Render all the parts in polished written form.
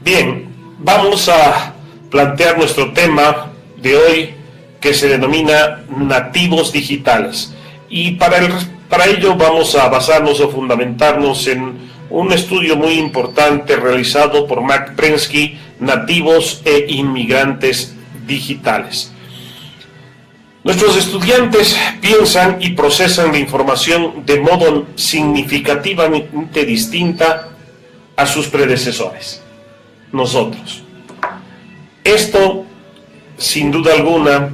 Bien, vamos a plantear nuestro tema de hoy, que se denomina nativos digitales. Y para ello vamos a basarnos o fundamentarnos en un estudio muy importante realizado por Mark Prensky, Nativos e Inmigrantes Digitales. Nuestros estudiantes piensan y procesan la información de modo significativamente distinta a sus predecesores, nosotros. Esto, sin duda alguna,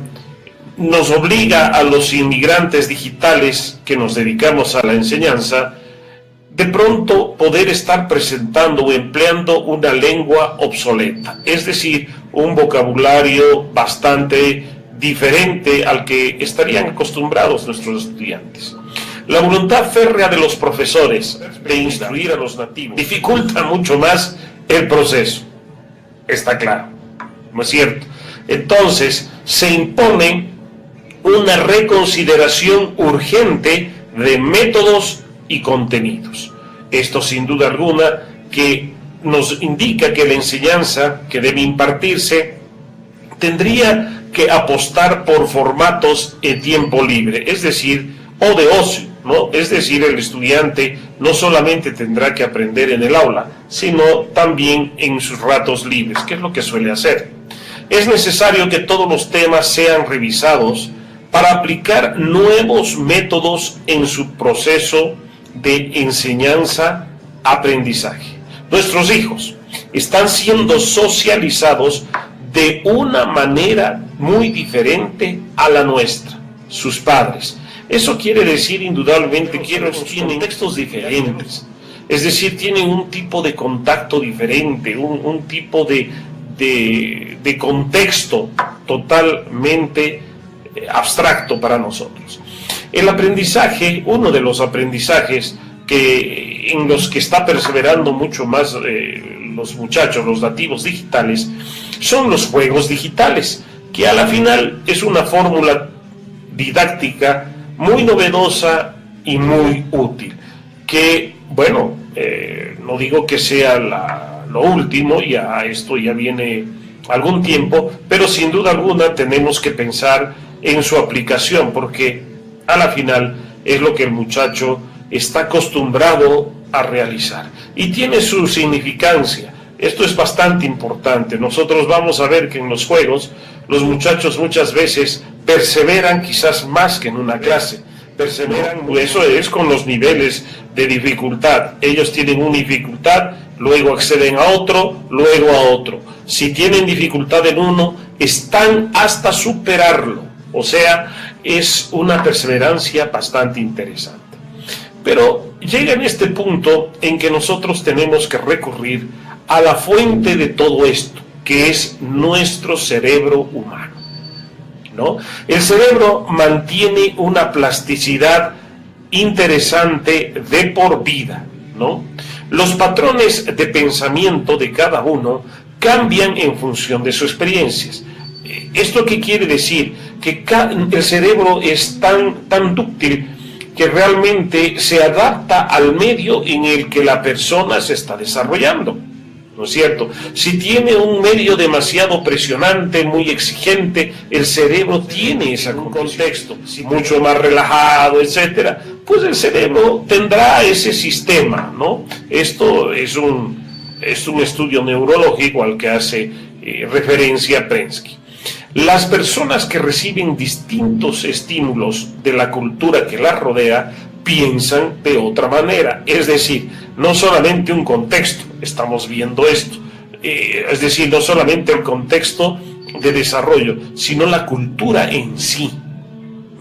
nos obliga a los inmigrantes digitales que nos dedicamos a la enseñanza, de pronto poder estar presentando o empleando una lengua obsoleta, es decir, un vocabulario bastante diferente al que estarían acostumbrados nuestros estudiantes. La voluntad férrea de los profesores de instruir a los nativos dificulta mucho más el proceso, está claro, ¿no es cierto? Entonces se impone una reconsideración urgente de métodos y contenidos. Esto sin duda alguna que nos indica que la enseñanza que debe impartirse tendría que apostar por formatos en tiempo libre, es decir, o de ocio, ¿no? Es decir, el estudiante no solamente tendrá que aprender en el aula, sino también en sus ratos libres, que es lo que suele hacer. Es necesario que todos los temas sean revisados para aplicar nuevos métodos en su proceso de enseñanza-aprendizaje. Nuestros hijos están siendo socializados de una manera muy diferente a la nuestra, sus padres. Eso quiere decir indudablemente que ellos tienen contextos diferentes, es decir, tienen un tipo de contacto diferente, un tipo de contexto totalmente abstracto para nosotros. El aprendizaje, uno de los aprendizajes en los que está perseverando mucho más los muchachos, los nativos digitales, son los juegos digitales, que a la final es una fórmula didáctica muy novedosa y muy útil, que, bueno, no digo que sea lo último, ya esto ya viene algún tiempo, pero sin duda alguna tenemos que pensar en su aplicación, porque a la final es lo que el muchacho está acostumbrado a realizar y tiene su significancia. Esto es bastante importante. Nosotros vamos a ver que en los juegos los muchachos muchas veces perseveran quizás más que en una clase. Perseveran, eso es con los niveles de dificultad. Ellos tienen una dificultad, luego acceden a otro, luego a otro. Si tienen dificultad en uno, están hasta superarlo. O sea, es una perseverancia bastante interesante. Pero llega en este punto en que nosotros tenemos que recurrir a la fuente de todo esto, que es nuestro cerebro humano, ¿no? El cerebro mantiene una plasticidad interesante de por vida, ¿no? Los patrones de pensamiento de cada uno cambian en función de sus experiencias. ¿Esto qué quiere decir? Que el cerebro es tan dúctil que realmente se adapta al medio en el que la persona se está desarrollando, ¿no es cierto? Si tiene un medio demasiado presionante, muy exigente, el cerebro tiene ese contexto, mucho más relajado, etcétera, pues el cerebro tendrá ese sistema, ¿no? Esto es un estudio neurológico al que hace referencia Prensky. Las personas que reciben distintos estímulos de la cultura que las rodea piensan de otra manera, es decir, no solamente un contexto, estamos viendo esto, es decir, no solamente el contexto de desarrollo, sino la cultura en sí,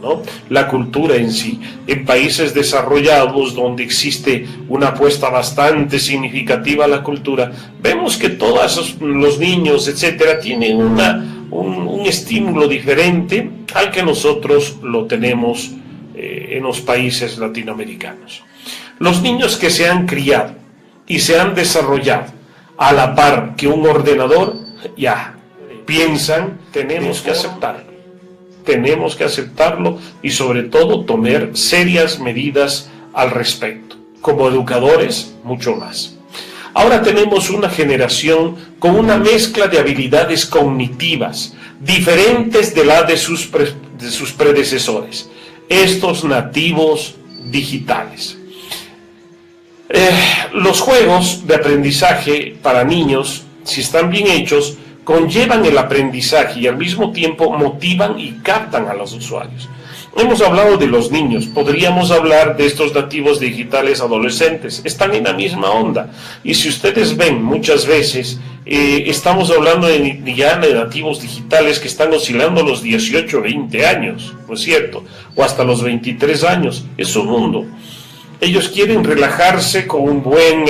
¿no? La cultura en sí. En países desarrollados donde existe una apuesta bastante significativa a la cultura, vemos que todos los niños, etcétera, tienen un estímulo diferente al que nosotros lo tenemos en los países latinoamericanos. Los niños que se han criado y se han desarrollado a la par que un ordenador, ya piensan, tenemos que aceptarlo y sobre todo tomar serias medidas al respecto. Como educadores, mucho más. Ahora tenemos una generación con una mezcla de habilidades cognitivas diferentes de la de sus predecesores, estos nativos digitales. Los juegos de aprendizaje para niños, si están bien hechos, conllevan el aprendizaje y al mismo tiempo motivan y captan a los usuarios. Hemos hablado de los niños, podríamos hablar de estos nativos digitales adolescentes, están en la misma onda. Y si ustedes ven, muchas veces estamos hablando ya de nativos digitales que están oscilando los 18, 20 años, ¿no es cierto? O hasta los 23 años, es su mundo. Ellos quieren relajarse con un buen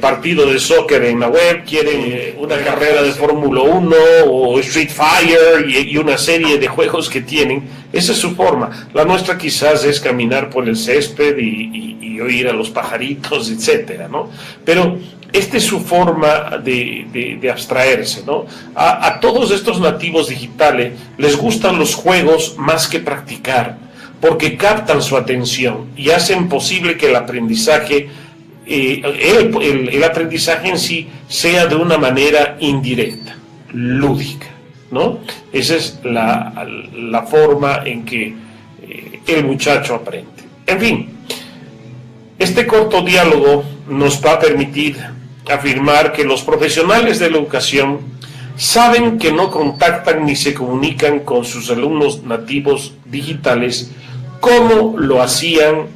partido de soccer en la web, quieren una carrera de Fórmula 1 o Street Fighter y una serie de juegos que tienen. Esa es su forma. La nuestra quizás es caminar por el césped y oír a los pajaritos, etcétera, ¿no? Pero esta es su forma de abstraerse, ¿no? A todos estos nativos digitales les gustan los juegos más que practicar, porque captan su atención y hacen posible que el aprendizaje, el aprendizaje en sí sea de una manera indirecta, lúdica, ¿no? Esa es la forma en que el muchacho aprende. En fin, este corto diálogo nos va a permitir afirmar que los profesionales de la educación saben que no contactan ni se comunican con sus alumnos nativos digitales como lo hacían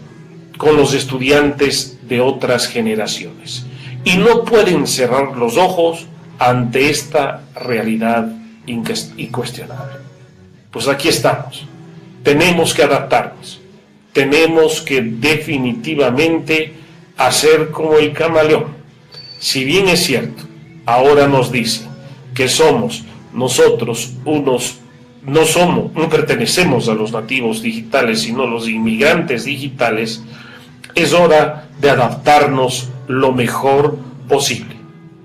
con los estudiantes de otras generaciones. Y no pueden cerrar los ojos ante esta realidad incuestionable. Pues aquí estamos. Tenemos que adaptarnos. Tenemos que definitivamente hacer como el camaleón. Si bien es cierto, ahora nos dicen que somos nosotros no pertenecemos a los nativos digitales, sino a los inmigrantes digitales, es hora de adaptarnos lo mejor posible.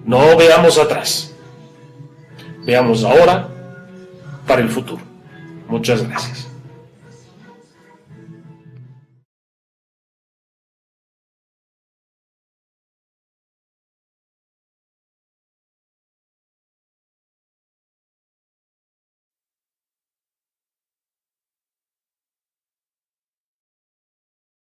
No veamos atrás, veamos ahora para el futuro. Muchas gracias.